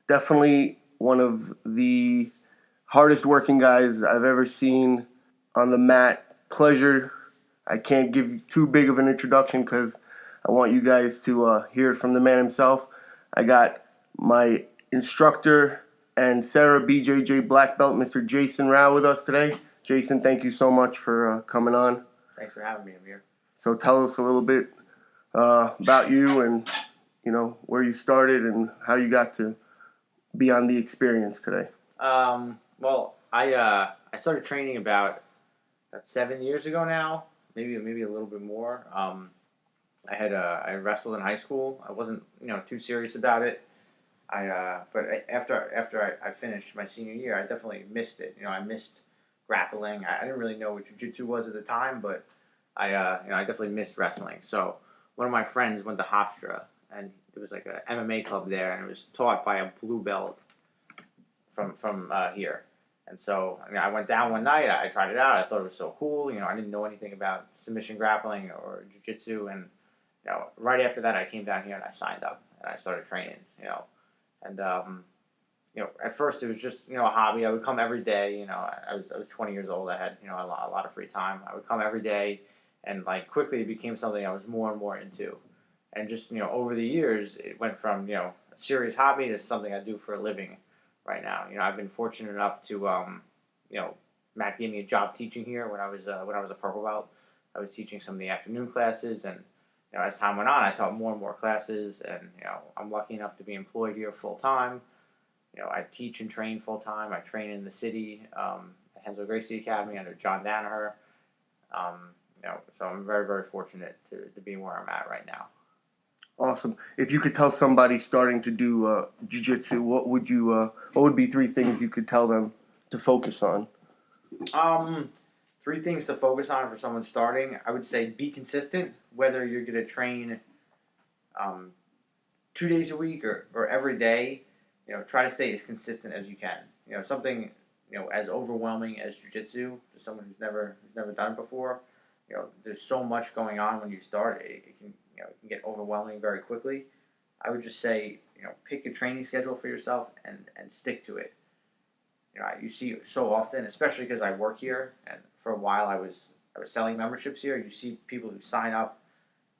Definitely one of the hardest working guys I've ever seen on the mat. Pleasure. I can't give too big of an introduction because I want you guys to hear it from the man himself. I got my instructor and Sarah BJJ black belt, Mr. Jason Rao, with us today. Jason, thank you so much for coming on. Thanks for having me, Amir. So tell us a little bit about you and where you started and how you got to be on the experience today. I started training about 7 years ago now, maybe a little bit more. I wrestled in high school. I wasn't too serious about it. But after I finished my senior year, I definitely missed it. I missed grappling. I didn't really know what jiu-jitsu was at the time, but I definitely missed wrestling. So one of my friends went to Hofstra, and it was like a MMA club there, and it was taught by a blue belt from here. And so I went down one night. I tried it out. I thought it was so cool. I didn't know anything about submission grappling or jiu-jitsu, and right after that, I came down here and I signed up and I started training. And at first it was just a hobby. I would come every day. I was 20 years old. I had a lot of free time. I would come every day, and like quickly it became something I was more and more into. And just over the years, it went from a serious hobby to something I do for a living right now. I've been fortunate enough to Matt gave me a job teaching here when I was a purple belt. I was teaching some of the afternoon classes, and as time went on, I taught more and more classes, and I'm lucky enough to be employed here full time. I teach and train full time. I train in the city at Hensel Gracie Academy under John Danaher. So I'm very, very fortunate to be where I'm at right now. Awesome. If you could tell somebody starting to do jiu-jitsu, what would be three things you could tell them to focus on? Three things to focus on for someone starting. I would say be consistent, whether you're going to train 2 days a week or every day. Try to stay as consistent as you can. Something as overwhelming as jiu-jitsu to someone who's never done it before. There's so much going on when you start. It can get overwhelming very quickly. I would just say pick a training schedule for yourself and stick to it. You see so often, especially because I work here, and for a while I was selling memberships here. You see people who sign up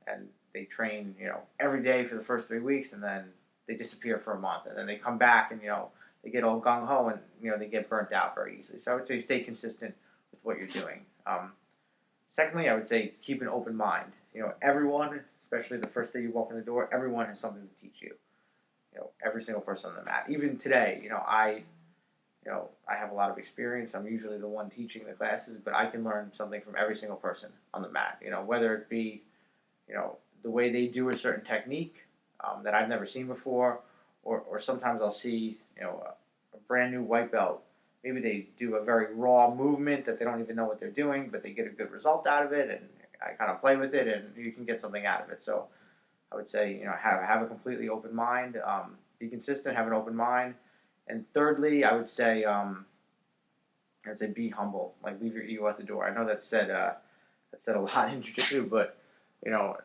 and they train every day for the first 3 weeks, and then they disappear for a month, and then they come back and they get all gung ho, and they get burnt out very easily. So I would say stay consistent with what you're doing. Secondly, I would say keep an open mind. Everyone, especially the first day you walk in the door, everyone has something to teach you. Every single person on the mat. Even today, I have a lot of experience. I'm usually the one teaching the classes, but I can learn something from every single person on the mat. Whether it be, the way they do a certain technique that I've never seen before, or sometimes I'll see, a brand new white belt. Maybe they do a very raw movement that they don't even know what they're doing, but they get a good result out of it, and I kind of play with it, and you can get something out of it. So I would say, have a completely open mind, be consistent, have an open mind. And thirdly, I'd say be humble. Like leave your ego at the door. I know that's said a lot in jiu-jitsu, but you're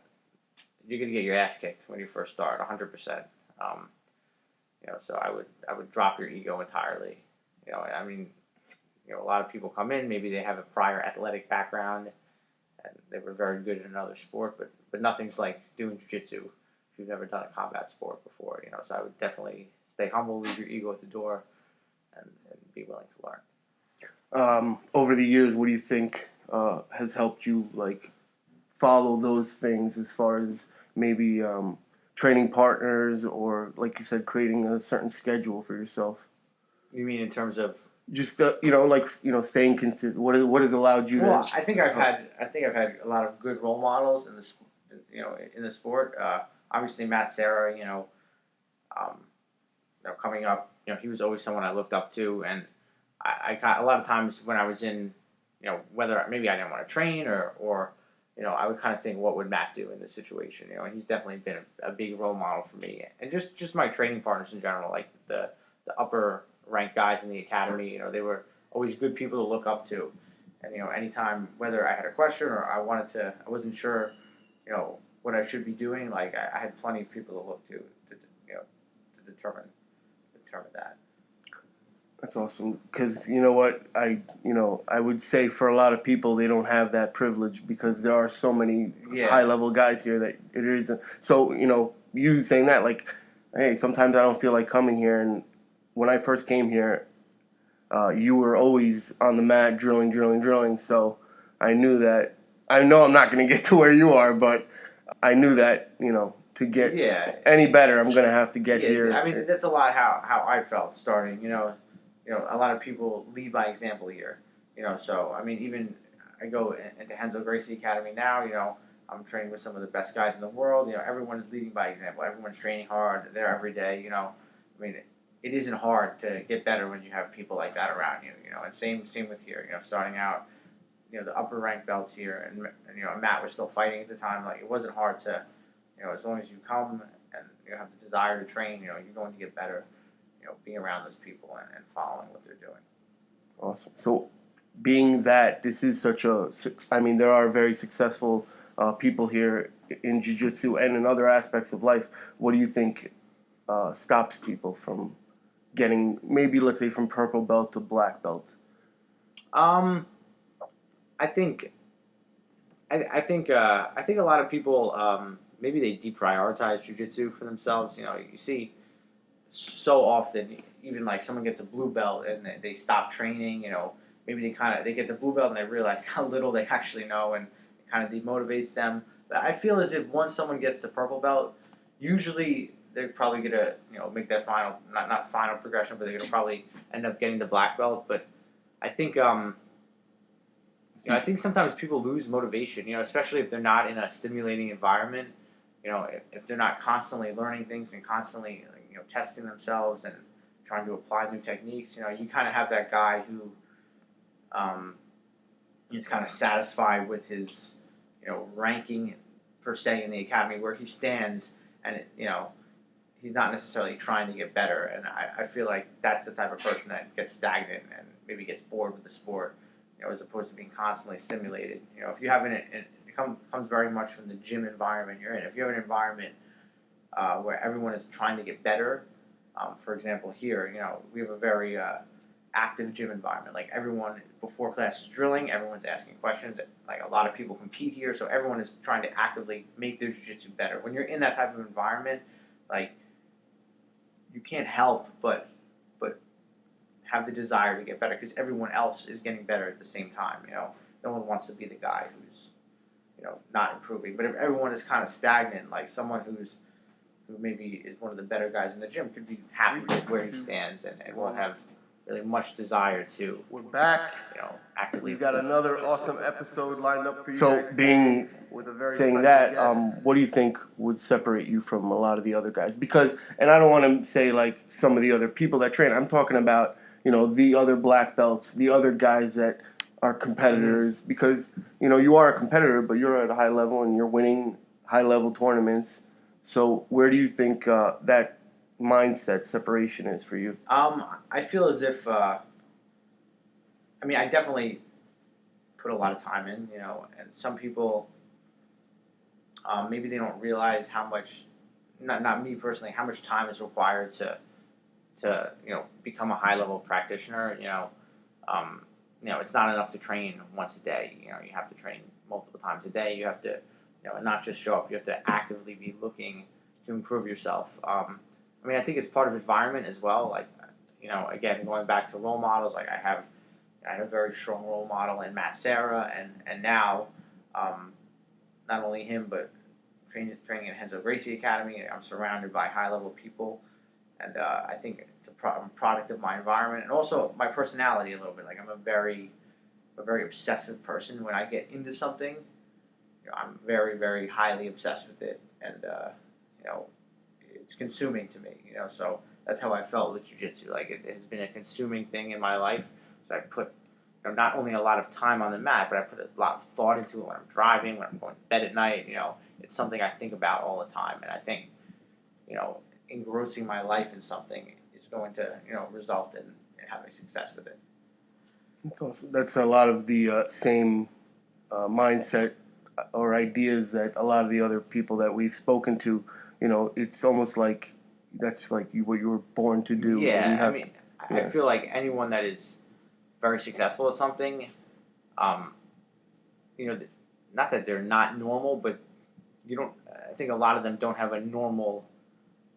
gonna get your ass kicked when you first start, 100%. So I would drop your ego entirely. I mean, a lot of people come in, maybe they have a prior athletic background, and they were very good in another sport, but nothing's like doing jiu-jitsu if you've never done a combat sport before. So I would definitely stay humble, leave your ego at the door, and be willing to learn. Over the years, what do you think has helped you follow those things as far as maybe training partners or, like you said, creating a certain schedule for yourself? You mean in terms of just staying consistent? What has allowed you well, to? I think I've had a lot of good role models in this, in the sport. Obviously, Matt Serra, coming up, he was always someone I looked up to, and I got a lot of times when I was in, whether maybe I didn't want to train or I would kind of think, what would Matt do in this situation? And he's definitely been a big role model for me, and just my training partners in general, like the upper ranked guys in the academy. They were always good people to look up to, and anytime whether I had a question or I wasn't sure, what I should be doing. Like I had plenty of people to look to determine determine that. That's awesome. Because you know what, I would say for a lot of people they don't have that privilege because there are so many Yeah. high level guys here that it isn't. So you saying that, like, hey, sometimes I don't feel like coming here. And when I first came here, you were always on the mat drilling, drilling, drilling. So I knew that. I know I'm not going to get to where you are, but I knew that to get Yeah. any better, I'm going to have to get Yeah, here. I mean, that's a lot how I felt starting. A lot of people lead by example here. So I mean, even I go into Henzo Gracie Academy now. I'm training with some of the best guys in the world. Everyone is leading by example. Everyone's training hard. They're there every day. I mean, it isn't hard to get better when you have people like that around you. And same with here. Starting out, the upper rank belts here, and Matt was still fighting at the time. Like, it wasn't hard to, as long as you come and you have the desire to train, you're going to get better. Being around those people and following what they're doing. Awesome. So, being that this is there are very successful people here in jiu-jitsu and in other aspects of life. What do you think stops people from getting, maybe let's say, from purple belt to black belt? I think a lot of people maybe they deprioritize jiu-jitsu for themselves. You see so often, even like someone gets a blue belt and they stop training. Maybe they get the blue belt and they realize how little they actually know, and it kind of demotivates them. But I feel as if once someone gets the purple belt, usually they're probably gonna make that final not final progression, but they're gonna probably end up getting the black belt. But I think I think sometimes people lose motivation, especially if they're not in a stimulating environment. If they're not constantly learning things and constantly, testing themselves and trying to apply new techniques. You kind of have that guy who is kind of satisfied with his, ranking per se in the academy where he stands, and he's not necessarily trying to get better. And I feel like that's the type of person that gets stagnant and maybe gets bored with the sport. As opposed to being constantly stimulated. If you have it comes very much from the gym environment you're in. If you have an environment where everyone is trying to get better, for example, here, we have a very active gym environment. Like, everyone before class is drilling, everyone's asking questions. Like, a lot of people compete here, so everyone is trying to actively make their jiu-jitsu better. When you're in that type of environment, like, you can't help but have the desire to get better because everyone else is getting better at the same time. No one wants to be the guy who's not improving. But if everyone is kind of stagnant, like someone who maybe is one of the better guys in the gym could be happy with where he stands and won't have really much desire to. We're back. Actively. We've got another awesome episode lined up for you. So, being with a very saying that, what do you think would separate you from a lot of the other guys? Because, and I don't want to say like some of the other people that train. I'm talking about the other black belts, the other guys that are competitors. Mm-hmm. Because you are a competitor, but you're at a high level and you're winning high level tournaments. So, where do you think that mindset separation is for you? I feel as if I definitely put a lot of time in, and some people maybe they don't realize how much, not me personally, how much time is required to become a high level practitioner. It's not enough to train once a day. You have to train multiple times a day. You have to not just show up. You have to actively be looking to improve yourself. I think it's part of environment as well. Like, again, going back to role models, like I have a very strong role model in Matt Serra, and now, not only him, but training at Henzo Gracie Academy. I'm surrounded by high level people, and I think it's a product of my environment and also my personality a little bit. Like, I'm a very obsessive person. When I get into something, I'm very, very highly obsessed with it, and it's consuming to me. So that's how I felt with jiu-jitsu. Like, it has been a consuming thing in my life. So I put not only a lot of time on the mat, but I put a lot of thought into it when I'm driving, when I'm going to bed at night. It's something I think about all the time, and I think engrossing my life in something is going to result in having success with it. That's awesome. That's a lot of the same mindset or ideas that a lot of the other people that we've spoken to. It's almost like that's like what you were born to do. And you Yeah, I have mean, I yeah. feel like anyone that is very successful at something, um, you know, not that they're not normal, but you don't. I think a lot of them don't have a normal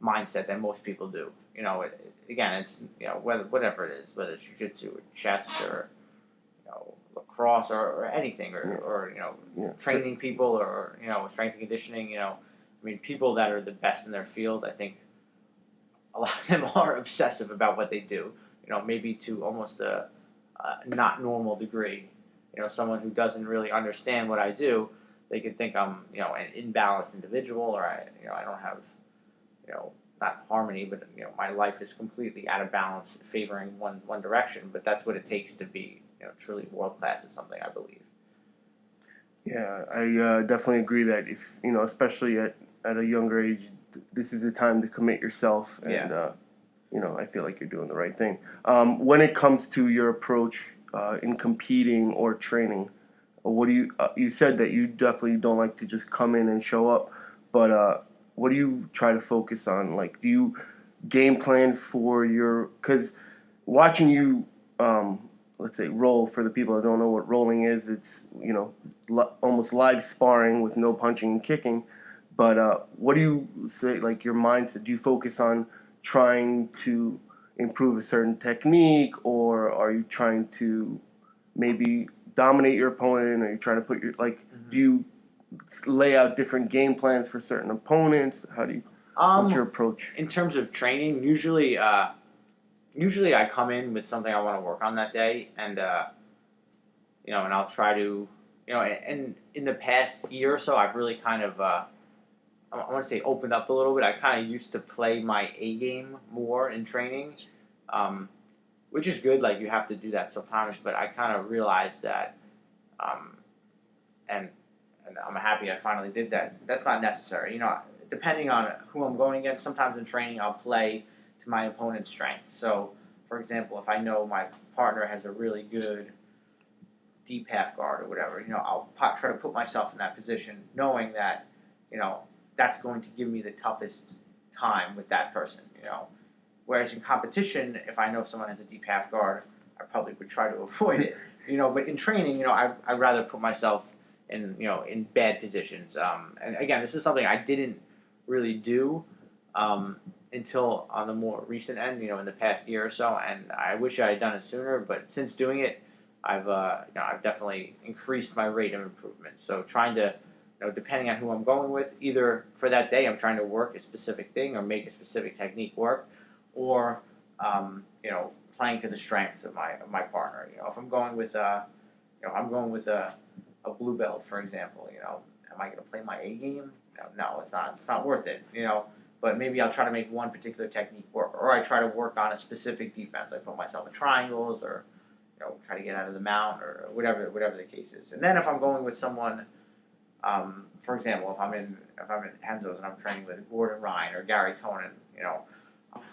mindset that most people do. Again, it's whatever it is, whether it's jujitsu or chess or lacrosse or anything or Yeah. training people or strength and conditioning. I mean, people that are the best in their field, I think a lot of them are obsessive about what they do. Maybe to almost a not normal degree. Someone who doesn't really understand what I do, they could think I'm an imbalanced individual or I don't have not harmony, but my life is completely out of balance, favoring one direction. But that's what it takes to be truly world class at something. I believe. Yeah, I definitely agree that if especially at a younger age, this is the time to commit yourself, and Yeah. I feel like you're doing the right thing. When it comes to your approach in competing or training, what do you said that you definitely don't like to just come in and show up, but what do you try to focus on? Like, do you game plan for your? Because watching you, let's say, roll, for the people that don't know what rolling is, it's almost live sparring with no punching and kicking. But what do you say, like your mindset? Do you focus on trying to improve a certain technique, or are you trying to maybe dominate your opponent? Are you trying to put your do you lay out different game plans for certain opponents? How do you? What's your approach? In terms of training, usually I come in with something I want to work on that day, and and I'll try to, and in the past year or so, I've really kind of, I want to say opened up a little bit. I kind of used to play my A game more in training, um, which is good. Like you have to do that sometimes, but I kind of realized that, um, and I'm happy I finally did that. That's not necessary. Depending on who I'm going against, sometimes in training I'll play to my opponent's strengths. So, for example, if I know my partner has a really good deep half guard or whatever, I'll try to put myself in that position, knowing that, that's going to give me the toughest time with that person. Whereas in competition, if I know someone has a deep half guard, I probably would try to avoid it. But in training, I'd rather put myself in bad positions. And again, this is something I didn't really do until on the more recent end, in the past year or so. And I wish I had done it sooner. But since doing it, I've definitely increased my rate of improvement. So trying to, depending on who I'm going with, either for that day I'm trying to work a specific thing or make a specific technique work, or playing to the strengths of my partner. If I'm going with a blue belt, for example, am I going to play my A game? No, it's not. It's not worth it. But maybe I'll try to make one particular technique work, or I try to work on a specific defense. I put myself in triangles, or try to get out of the mount, or whatever the case is. And then if I'm going with someone, for example, if I'm in Henzo's and I'm training with Gordon Ryan or Gary Tonin,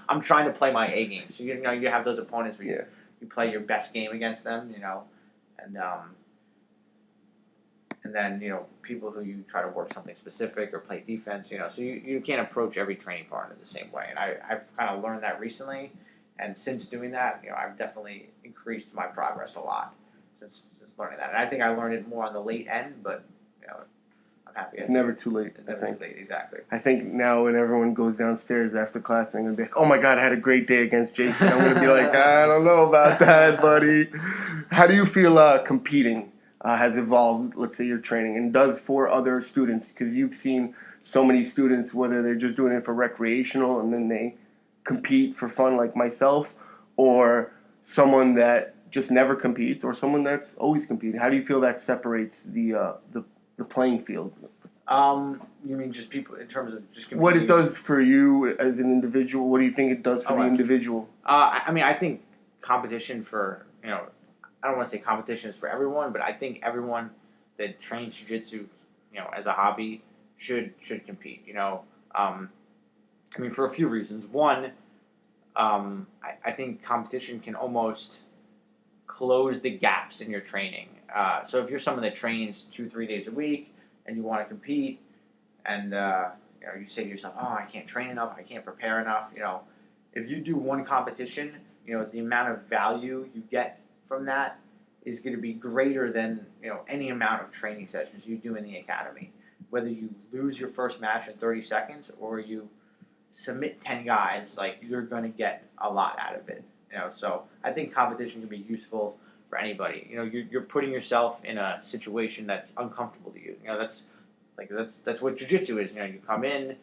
I'm trying to play my A game. So you have those opponents where you play your best game against them, and then people who you try to work something specific or play defense, so you can't approach every training partner the same way. And I've kind of learned that recently, and since doing that, I've definitely increased my progress a lot since learning that. And I think I learned it more on the late end, but I'm happy. It's never too late. It's never too late, exactly. I think now when everyone goes downstairs after class, they're gonna be like, "Oh my God, I had a great day against Jason." I'm gonna be like, "I don't know about that, buddy." How do you feel competing has evolved? Let's say your training and does for other students, because you've seen so many students, whether they're just doing it for recreational and then they compete for fun, like myself, or someone that just never competes, or someone that's always competing. How do you feel that separates the playing field? You mean just people in terms of just competing? What it does for you as an individual? What do you think it does for the individual? I mean, I think competition for I don't want to say competition is for everyone, but I think everyone that trains jiu-jitsu, as a hobby should compete. I mean, for a few reasons. One, I think competition can almost close the gaps in your training. So if you're someone that trains 2-3 days a week and you want to compete, and you say to yourself, oh, I can't train enough, I can't prepare enough. If you do one competition, the amount of value you get from that is going to be greater than any amount of training sessions you do in the academy. Whether you lose your first match in 30 seconds or you submit 10 guys, like you're going to get a lot out of it. So I think competition can be useful for anybody. You're putting yourself in a situation that's uncomfortable to you. That's what jiu-jitsu is. You come in,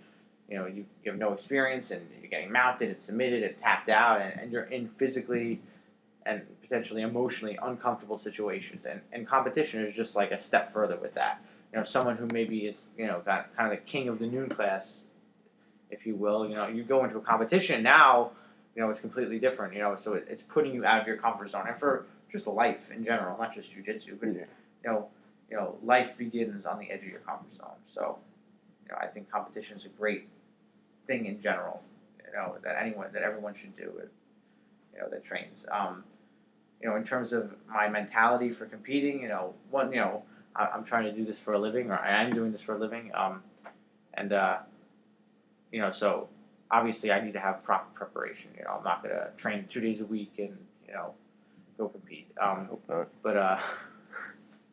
you have no experience, and you're getting mounted and submitted and tapped out, and you're in physically and potentially emotionally uncomfortable situations. And competition is just like a step further with that. Someone who maybe is, got kind of the king of the noon class, if you will, you go into a competition now, it's completely different, so it's putting you out of your comfort zone. And for just life in general, not just jiu-jitsu, but, life begins on the edge of your comfort zone. So, I think competition is a great thing in general, that everyone should do, that trains. In terms of my mentality for competing, I'm trying to do this for a living, or I am doing this for a living, so obviously I need to have proper preparation. I'm not going to train 2 days a week and, go compete. I hope not. But,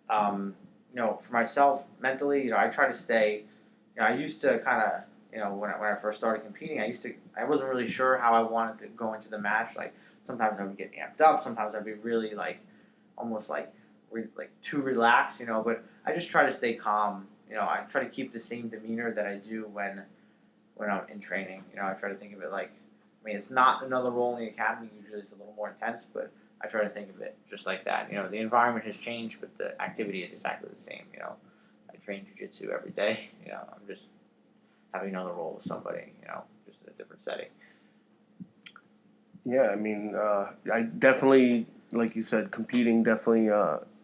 for myself, mentally, I try to stay, I used to kind of, when I first started competing, I wasn't really sure how I wanted to go into the match. Like, sometimes I would get amped up, sometimes I'd be really, almost too relaxed, but I just try to stay calm. I try to keep the same demeanor that I do when I'm in training. I try to think of it it's not another role in the academy. Usually it's a little more intense, but I try to think of it just like that. The environment has changed, but the activity is exactly the same. I train jiu-jitsu every day. I'm just having another role with somebody, just in a different setting. Yeah, I mean, I definitely, like you said, competing definitely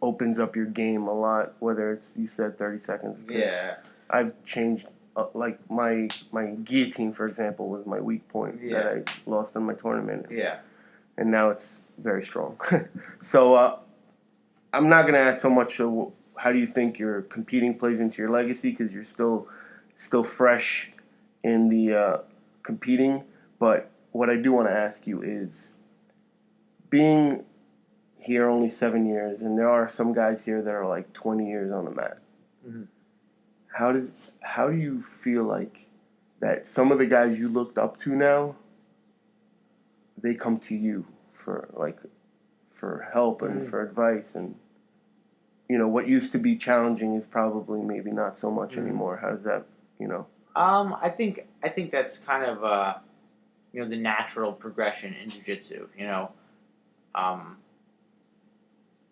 opens up your game a lot, whether it's, you said 30 seconds. Yeah. I've changed, my guillotine, for example, was my weak point that I lost in my tournament. Yeah. And now it's very strong. So I'm not going to ask so much how do you think your competing plays into your legacy, because you're still fresh in the competing. But what I do want to ask you is, being here only 7 years, and there are some guys here that are 20 years on the mat. Mm-hmm. How do you feel like that some of the guys you looked up to now, they come to you for help and for advice, and what used to be challenging is probably maybe not so much anymore. How does that, I think that's kind of the natural progression in jiu-jitsu.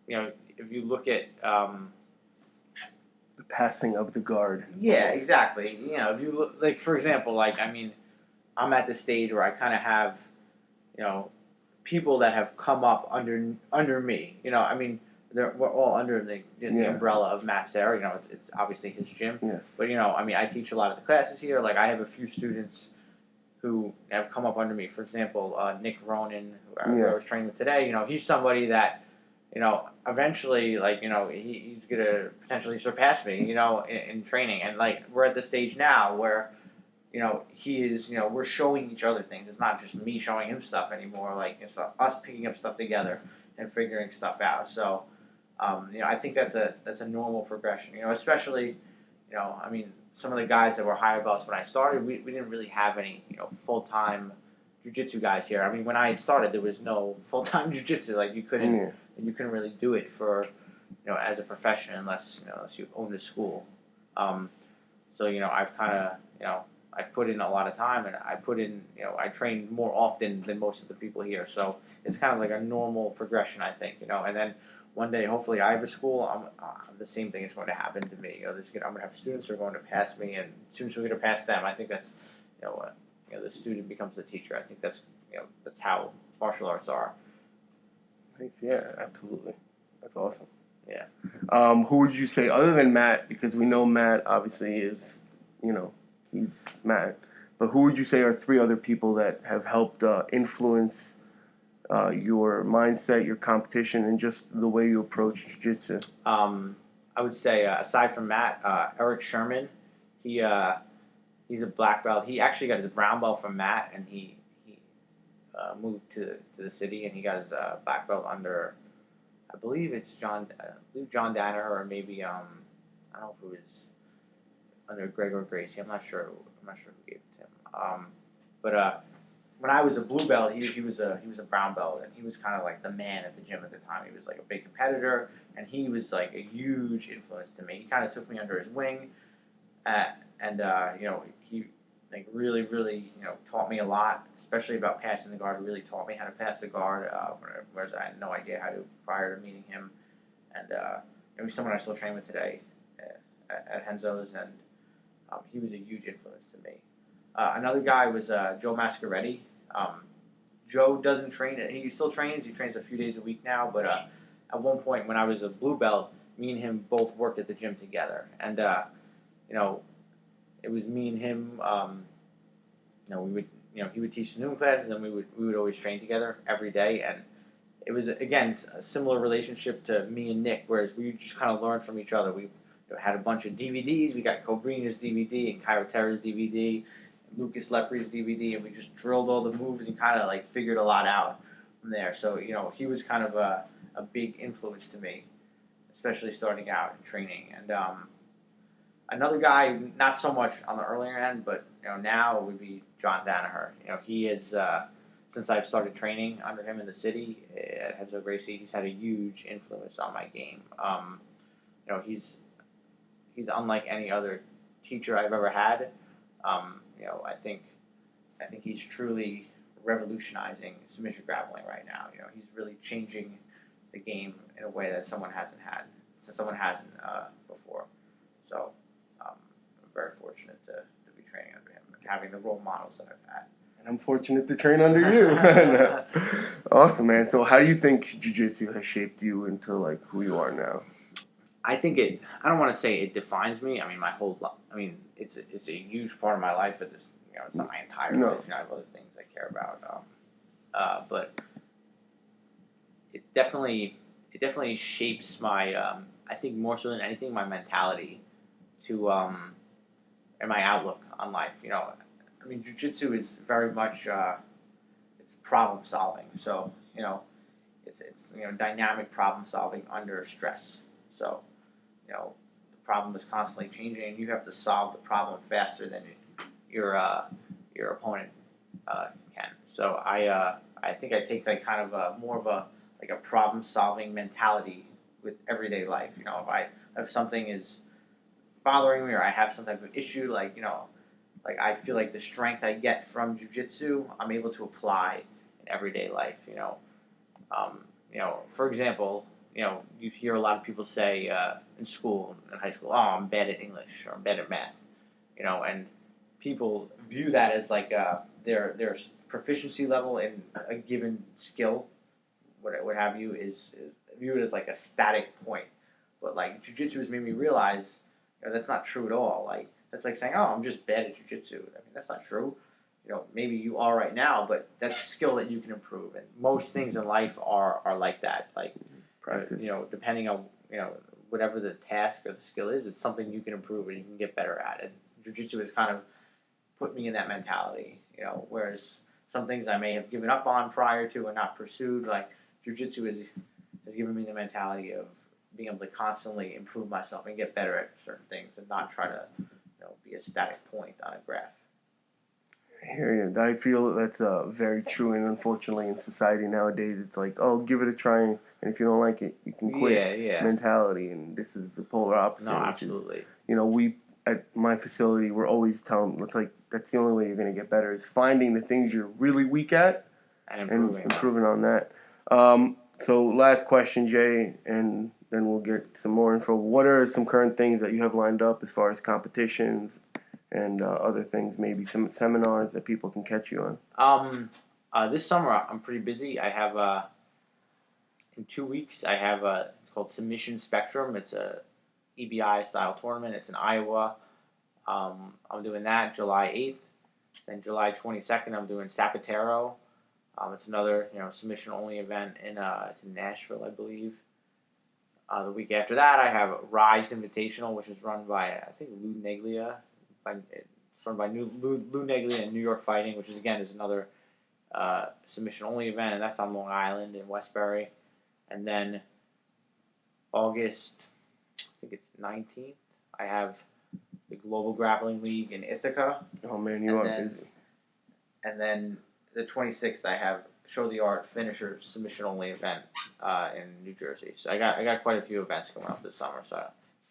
If you look at the passing of the guard. Yeah, exactly. If you look, for example, I'm at the stage where I kind of have, people that have come up under me. We're all under the umbrella of Matt Serra. It's obviously his gym. Yes. But I teach a lot of the classes here. I have a few students who have come up under me. For example, Nick Ronan, who I was training with today. He's somebody that, eventually, he's gonna potentially surpass me. In training, and we're at the stage now where, he is, we're showing each other things. It's not just me showing him stuff anymore. It's us picking up stuff together and figuring stuff out. So, I think that's a normal progression. Especially, some of the guys that were higher belts when I started, we didn't really have any, full-time jiu-jitsu guys here. When I had started, there was no full-time jiu-jitsu. You couldn't really do it for, as a profession unless you owned a school. So, I've kind of, I've put in a lot of time, and I train more often than most of the people here. So it's kind of like a normal progression, I think, and then one day, hopefully, I have a school. The same thing is going to happen to me. I'm going to have students who are going to pass me, and students who are going to pass them. I think that's, the student becomes the teacher. I think that's how martial arts are. Thanks. Yeah, absolutely. That's awesome. Yeah. Who would you say, other than Matt, because we know Matt obviously is, he's Matt, but who would you say are 3 other people that have helped influence your mindset, your competition, and just the way you approach jiu-jitsu? I would say, aside from Matt, Eric Sherman, he He's a black belt. He actually got his brown belt from Matt, and he moved to the city, and he got his black belt under, I believe it's John Danaher, or maybe I don't know if it was under Gregor Gracie. I'm not sure. I'm not sure who gave it to him. But when I was a blue belt, he was a brown belt, and he was kind of like the man at the gym at the time. He was like a big competitor, and he was like a huge influence to me. He kind of took me under his wing, and he like really taught me a lot, especially about passing the guard. He really taught me how to pass the guard, whereas I had no idea how to prior to meeting him. And he's someone I still train with today at Henzo's, and he was a huge influence to me. Another guy was Joe Mascaretti. Joe doesn't train. He still trains. He trains a few days a week now. But at one point, when I was a blue belt, me and him both worked at the gym together. And it was me and him. We would, he would teach noon classes, and we would always train together every day. And it was again a similar relationship to me and Nick, whereas we just kind of learned from each other. We had a bunch of DVDs. We got Cobrina's DVD and Caio Terra's DVD. Lucas Lepri's DVD, and we just drilled all the moves and kind of like figured a lot out from there. So he was kind of a big influence to me, especially starting out in training. And another guy, not so much on the earlier end, but now would be John Danaher. He is since I've started training under him in the city at Renzo Gracie, he's had a huge influence on my game. He's unlike any other teacher I've ever had. I think he's truly revolutionizing submission grappling right now. He's really changing the game in a way that someone hasn't before. So I'm very fortunate to be training under him and having the role models that I've had. And I'm fortunate to train under you. Awesome, man. So how do you think jiu-jitsu has shaped you into like who you are now? I think I don't want to say it defines me. I mean, my whole life. I mean, it's a huge part of my life, but it's not my entire life. I have other things I care about. But it definitely shapes my. I think more so than anything, my mentality to and my outlook on life. I mean, jiu-jitsu is very much it's problem solving. So it's dynamic problem solving under stress. So the problem is constantly changing, and you have to solve the problem faster than your opponent can. So I think I take that kind of more of a problem solving mentality with everyday life. If something is bothering me or I have some type of issue, like I feel like the strength I get from jiu-jitsu, I'm able to apply in everyday life. For example, you hear a lot of people say in school, in high school, "Oh, I'm bad at English" or "I'm bad at math," and people view that as like their proficiency level in a given skill, what have you, is viewed as like a static point. But like jiu-jitsu has made me realize that's not true at all. Like that's like saying, "Oh, I'm just bad at jiu-jitsu." I mean, that's not true. Maybe you are right now, but that's a skill that you can improve. And most things in life are like that. Like Practice. Depending on whatever the task or the skill is, it's something you can improve and you can get better at. And jiu-jitsu has kind of put me in that mentality. Whereas some things I may have given up on prior to and not pursued, like jiu-jitsu has given me the mentality of being able to constantly improve myself and get better at certain things and not try to be a static point on a graph. I hear you. I feel that's very true, and unfortunately in society nowadays, it's like, oh, give it a try, and if you don't like it, you can quit mentality, and this is the polar opposite. No, absolutely. We at my facility, we're always telling, it's like, that's the only way you're going to get better, is finding the things you're really weak at and improving on that. So last question, Jay, and then we'll get some more info. What are some current things that you have lined up as far as competitions and other things, maybe some seminars that people can catch you on? This summer I'm pretty busy. I have in 2 weeks I have it's called Submission Spectrum. It's a EBI style tournament. It's in Iowa. I'm doing that July 8th. Then July 22nd I'm doing Zapatero. It's another submission only event it's in Nashville, I believe. The week after that I have Rise Invitational, which is run by I think Lou Neglia. It's run by Lou Neglia and New York Fighting, which is another submission only event, and that's on Long Island in Westbury. And then August, I think it's 19th, I have the Global Grappling League in Ithaca. Oh man, you are busy. And then the 26th, I have Show the Art Finisher submission only event in New Jersey. So I got quite a few events coming up this summer. So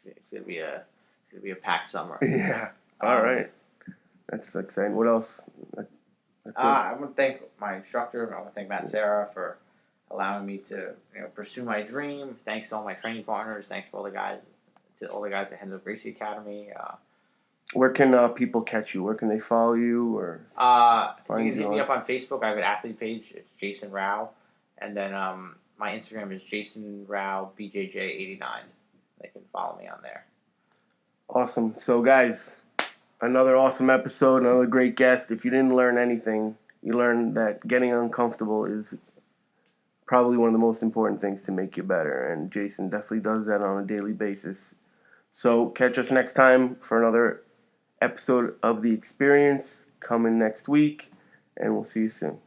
it's gonna be a packed summer. Yeah. All right. That's exciting. What else? I want to thank my instructor. I want to thank Matt Serra for allowing me to pursue my dream. Thanks to all my training partners. Thanks to all the guys at Henzo Gracie Academy. Where can people catch you? Where can they follow you or You can hit me up on Facebook. I have an athlete page. It's Jason Rao, and then my Instagram is Jason Rao BJJ89. They can follow me on there. Awesome. So guys, another awesome episode. Another great guest. If you didn't learn anything, you learned that getting uncomfortable is probably one of the most important things to make you better. And Jason definitely does that on a daily basis. So catch us next time for another episode of The Experience coming next week, and we'll see you soon.